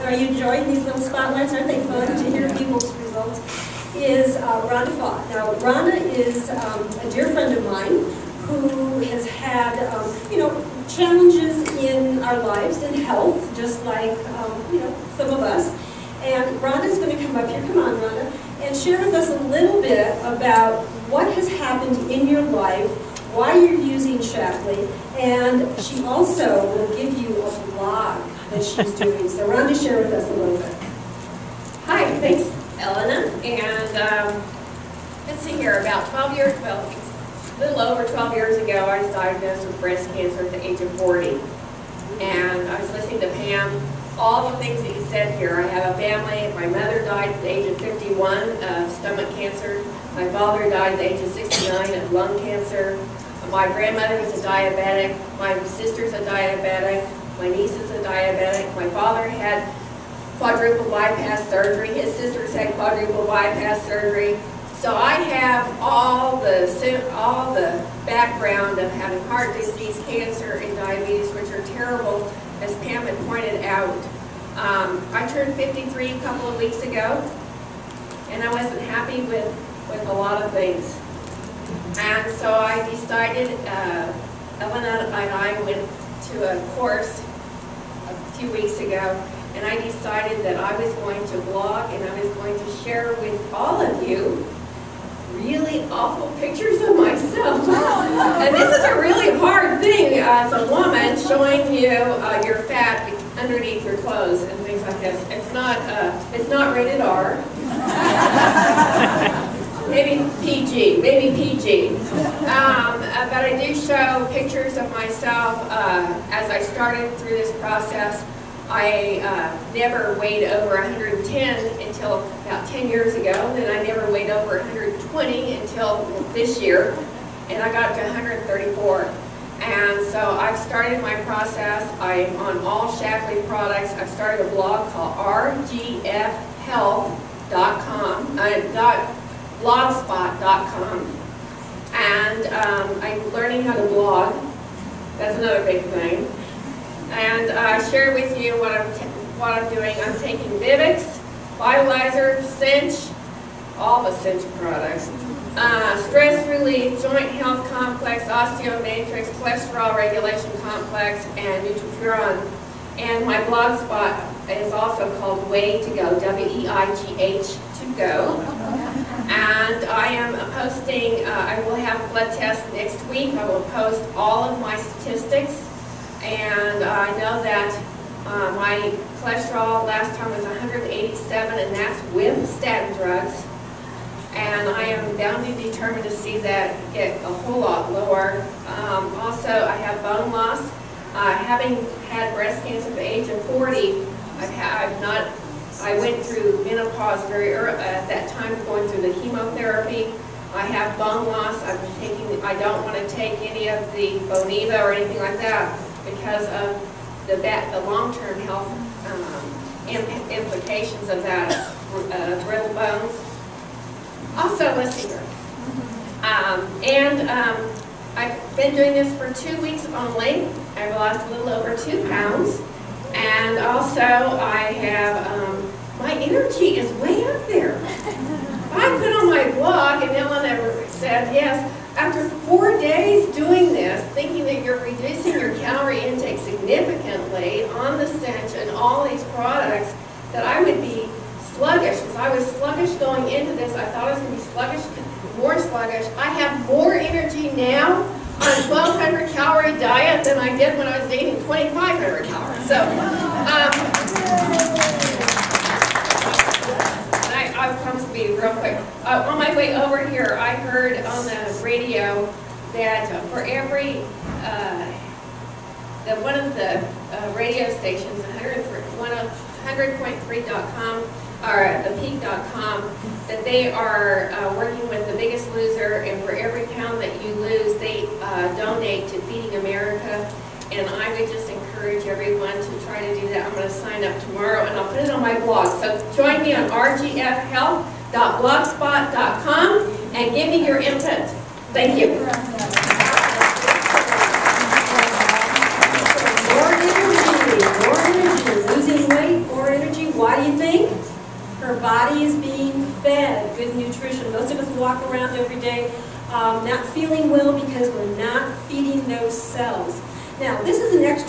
are you enjoying these little spotlights? Aren't they fun to hear people's results? Is Rhonda Faught. Now, Rhonda is a dear friend of mine who has had, you know, challenges in our lives in health, just like, you know, some of us. And Rhonda's going to come up here. Come on, Rhonda. And share with us a little bit about what has happened in your life, why you're using Shaklee, and she also will give you a blog that she's doing. So Rhonda, share with us a little bit. Hi, thanks, Elena. And let's see here, about 12 years, well, a little over 12 years ago, I was diagnosed with breast cancer at the age of 40. And I was listening to Pam, all the things that you said here. I have a family. My mother died at the age of 51 of stomach cancer. My father died at the age of 69 of lung cancer. My grandmother was a diabetic. My sister's a diabetic. My niece is a diabetic. My father had quadruple bypass surgery. His sisters had quadruple bypass surgery. So I have all the background of having heart disease, cancer, and diabetes, which are terrible, as Pam had pointed out. I turned 53 a couple of weeks ago, and I wasn't happy with a lot of things. And so I decided, Elena and I went to a course a few weeks ago, and I decided that I was going to blog and I was going to share with all of you really awful pictures of myself. And this is a really hard thing as a woman, showing you your fat underneath your clothes and things like this. It's not rated R. Maybe PG, but I do show pictures of myself as I started through this process. I never weighed over 110 until about 10 years ago. Then I never weighed over 120 until this year, and I got up to 134. And so I've started my process. I'm on all Shaklee products. I've started a blog called rgfhealth.com, blogspot.com, and I'm learning how to blog. That's another big thing. And I share with you what I'm doing. I'm taking Vivix, Vitalizer, CINCH, all the CINCH products, Stress Relief, Joint Health Complex, Osteo Matrix, Cholesterol Regulation Complex, and Nutrifuron. And my blog spot is also called Way to Go, W-E-I-G-H to go. And I am posting, I will have a blood test next week. I will post all of my statistics. And I know that my cholesterol last time was 187, and that's with statin drugs. And I am bound and determined to see that get a whole lot lower. Also, I have bone loss. Having had breast cancer at the age of 40, I went through menopause very early, at that time, going through the chemotherapy. I have bone loss. I don't want to take any of the Boniva or anything like that, because of the long-term health implications of that, brittle bones. Also, let's see here. I've been doing this for 2 weeks only. I've lost a little over 2 pounds. And also, I have, my energy is way up there. I put on my blog, and Ellen said, yes, after 4 days doing this, thinking that you're reducing your calorie intake significantly on the CINCH and all these products, that I would be sluggish. Because I was sluggish going into this. I thought I was going to be sluggish, more sluggish. I have more energy now on a 1,200 calorie diet than I did when I was eating 2,500 calories. So, I promise to be real quick. On my way over here, I heard on the radio that for every, one of the radio stations, 100.3.com, or the peak.com, that they are working with The Biggest Loser, and for every pound that you lose, they donate to Feeding America. And I would just encourage everyone to try to do that. I'm going to sign up tomorrow, and I'll put it on my blog. So join me on rgfhealth.blogspot.com and give me your input. Thank you. More energy, losing weight, more energy. Her body is being fed good nutrition. Most of us walk around every day not feeling well because we're not feeding those cells. Now, this is an extra